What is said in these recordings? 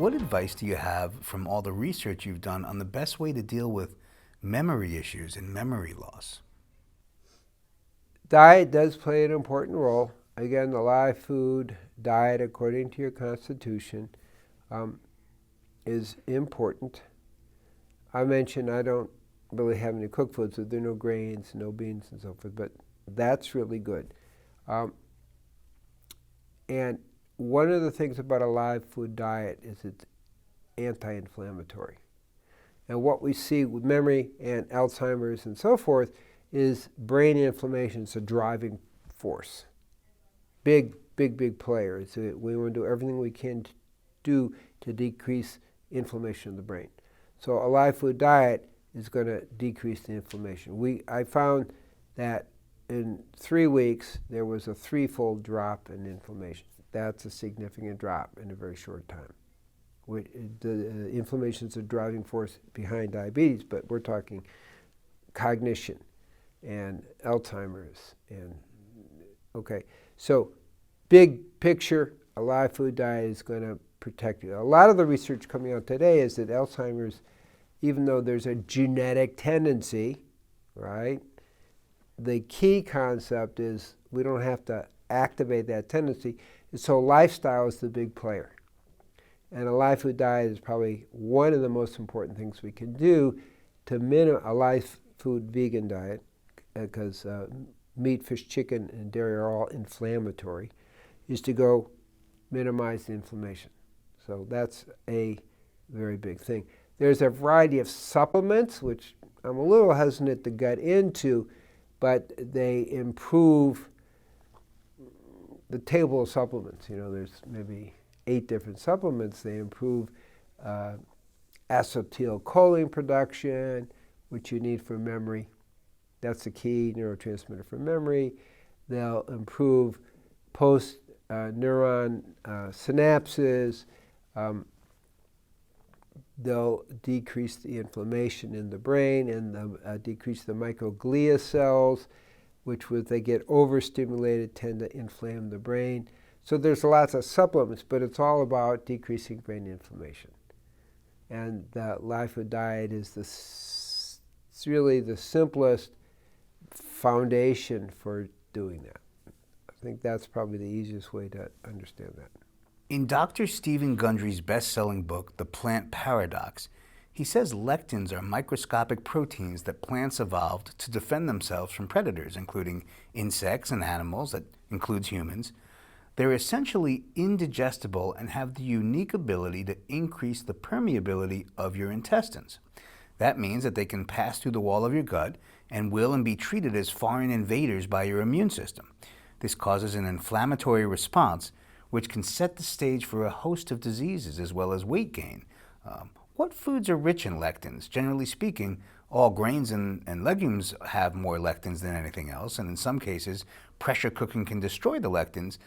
what advice do you have from all the research you've done on the best way to deal with memory issues and memory loss? Diet does play an important role. Again, the live food diet, according to your constitution, is important. I mentioned I don't really have any cooked foods, so there are no grains, no beans, and so forth, but that's really good. And one of the things about a live food diet is it's anti-inflammatory. And what we see with memory and Alzheimer's and so forth is brain inflammation is a driving force. Big player. We want to do everything we can do to decrease inflammation in the brain. So a live food diet is going to decrease the inflammation. I found that in 3 weeks there was a 3-fold drop in inflammation. That's a significant drop in a very short time. The inflammation is a driving force behind diabetes, but we're talking cognition and Alzheimer's. Okay, so big picture, a live food diet is going to protect you. A lot of the research coming out today is that Alzheimer's, even though there's a genetic tendency, right, the key concept is we don't have to activate that tendency. So lifestyle is the big player. And a live food diet is probably one of the most important things we can do to minimize a live food vegan diet, because meat, fish, chicken, and dairy are all inflammatory, is to go minimize the inflammation. So that's a very big thing. There's a variety of supplements, which I'm a little hesitant to get into, but they improve the table of supplements. There's maybe 8 different supplements. They improve acetylcholine production, which you need for memory. That's the key neurotransmitter for memory. They'll improve post-neuron synapses. They'll decrease the inflammation in the brain and decrease the microglia cells, which, if they get overstimulated, tend to inflame the brain. So there's lots of supplements, but it's all about decreasing brain inflammation. And the live food diet is it's really the simplest foundation for doing that. I think that's probably the easiest way to understand that. In Dr. Stephen Gundry's best-selling book, The Plant Paradox, he says lectins are microscopic proteins that plants evolved to defend themselves from predators, including insects and animals, that includes humans. They're essentially indigestible and have the unique ability to increase the permeability of your intestines. That means that they can pass through the wall of your gut and will and be treated as foreign invaders by your immune system. This causes an inflammatory response, which can set the stage for a host of diseases as well as weight gain. What foods are rich in lectins? Generally speaking, all grains and legumes have more lectins than anything else, and in some cases, pressure cooking can destroy the lectins.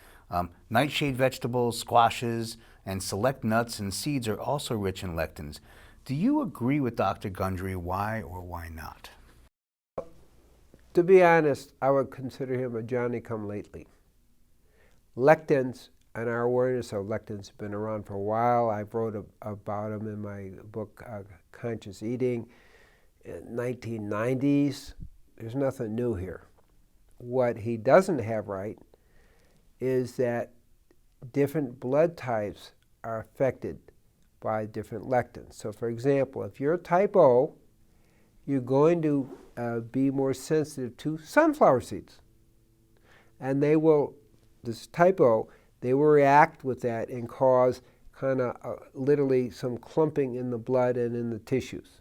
Nightshade vegetables, squashes, and select nuts and seeds are also rich in lectins. Do you agree with Dr. Gundry? Why or why not? To be honest, I would consider him a Johnny-come-lately. Lectins and our awareness of lectins have been around for a while. I wrote about them in my book, Conscious Eating, in 1990s. There's nothing new here. What he doesn't have right is that different blood types are affected by different lectins. So for example, if you're type O, you're going to be more sensitive to sunflower seeds. And this type O, they will react with that and cause kind of literally some clumping in the blood and in the tissues,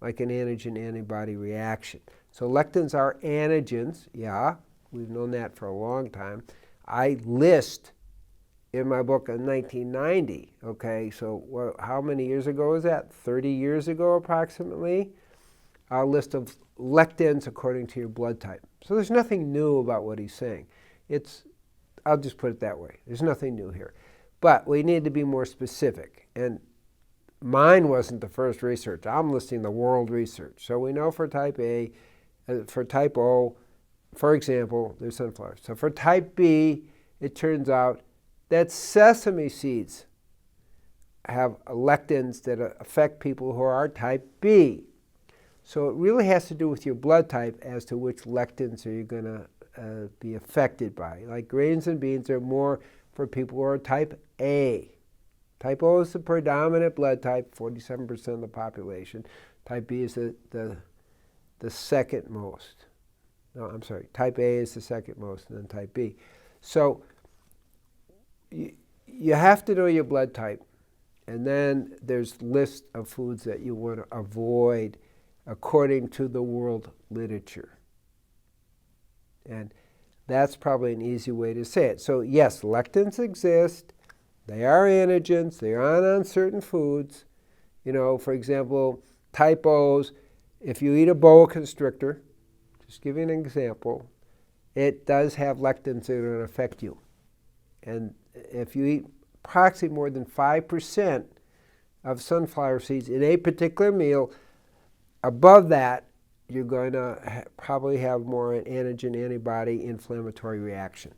like an antigen-antibody reaction. So lectins are antigens, yeah, we've known that for a long time. I list in my book in 1990, okay, so how many years ago is that? 30 years ago approximately? A list of lectins according to your blood type. So there's nothing new about what he's saying. I'll just put it that way. There's nothing new here. But we need to be more specific. And mine wasn't the first research. I'm listing the world research. So we know for type A, for type O, for example, there's sunflowers. So for type B, it turns out that sesame seeds have lectins that affect people who are type B. So it really has to do with your blood type as to which lectins are you going to be affected by. Like grains and beans are more for people who are type A. Type O is the predominant blood type, 47% of the population. Type B is the second most. No, I'm sorry. Type A is the second most, and then type B. So you have to know your blood type, and then there's lists of foods that you want to avoid according to the world literature. And that's probably an easy way to say it. So yes, lectins exist. They are antigens. They are on certain foods. You know, for example, type O's, if you eat a boa constrictor, just give you an example, it does have lectins that are going to affect you. And if you eat approximately more than 5% of sunflower seeds in a particular meal, above that, you're going to probably have more an antigen antibody inflammatory reaction.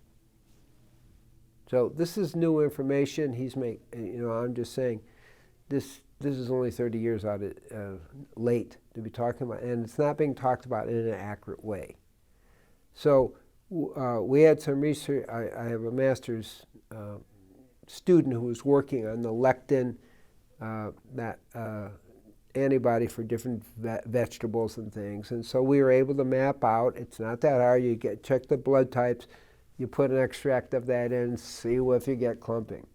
So this is new information. I'm just saying, this is only 30 years out late to be talking about, and it's not being talked about in an accurate way. So we had some research. I have a master's student who was working on the lectin, antibody for different vegetables and things, and so we were able to map out. It's not that hard. You check the blood types, you put an extract of that in, see if you get clumping.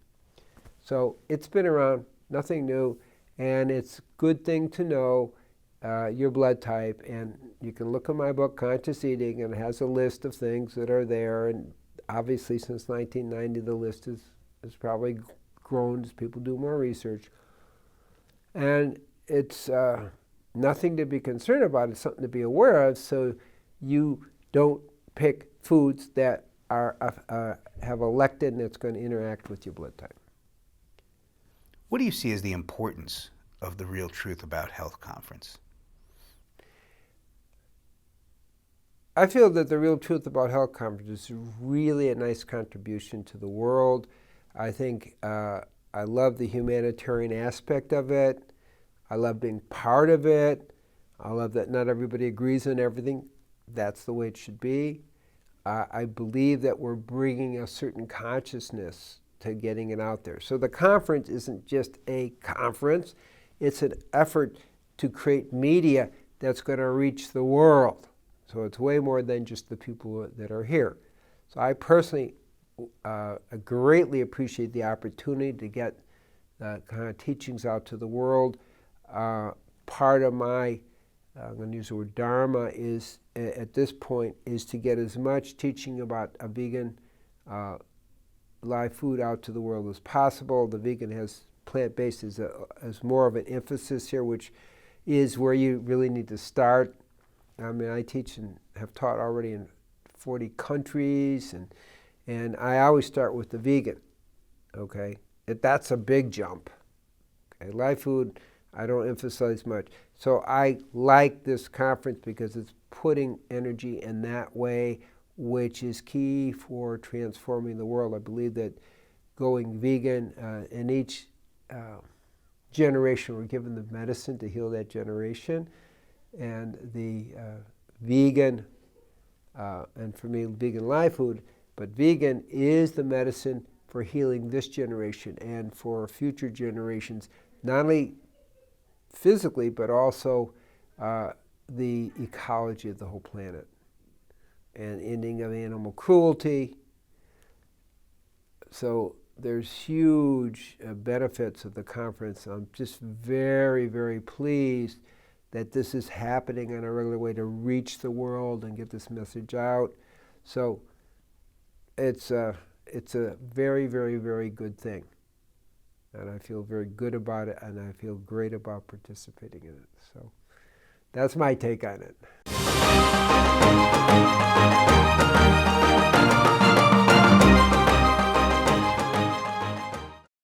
So it's been around, nothing new, and it's a good thing to know your blood type. And you can look at my book, Conscious Eating, and it has a list of things that are there. And obviously, since 1990, the list has probably grown as people do more research. And it's nothing to be concerned about. It's something to be aware of, so you don't pick foods that have a lectin that's going to interact with your blood type. What do you see as the importance of the Real Truth About Health conference? I feel that the Real Truth About Health conference is really a nice contribution to the world. I think I love the humanitarian aspect of it. I love being part of it. I love that not everybody agrees on everything. That's the way it should be. I believe that we're bringing a certain consciousness to getting it out there. So the conference isn't just a conference. It's an effort to create media that's going to reach the world. So it's way more than just the people that are here. So I personally greatly appreciate the opportunity to get kind of teachings out to the world. Part of my, I'm going to use the word dharma, is at this point is to get as much teaching about a vegan live food out to the world as possible. The vegan has plant-based as more of an emphasis here, which is where you really need to start. I mean, I teach and have taught already in 40 countries, and I always start with the vegan, okay? That's a big jump. Okay, live food, I don't emphasize much. So I like this conference because it's putting energy in that way, which is key for transforming the world. I believe that going vegan in each generation, we're given the medicine to heal that generation. And the vegan, and for me, vegan live food, but vegan is the medicine for healing this generation and for future generations, not only physically, but also the ecology of the whole planet, and ending of animal cruelty. So there's huge benefits of the conference. I'm just very, very pleased that this is happening in a regular way to reach the world and get this message out. So it's a very, very, very good thing. And I feel very good about it, and I feel great about participating in it. So that's my take on it.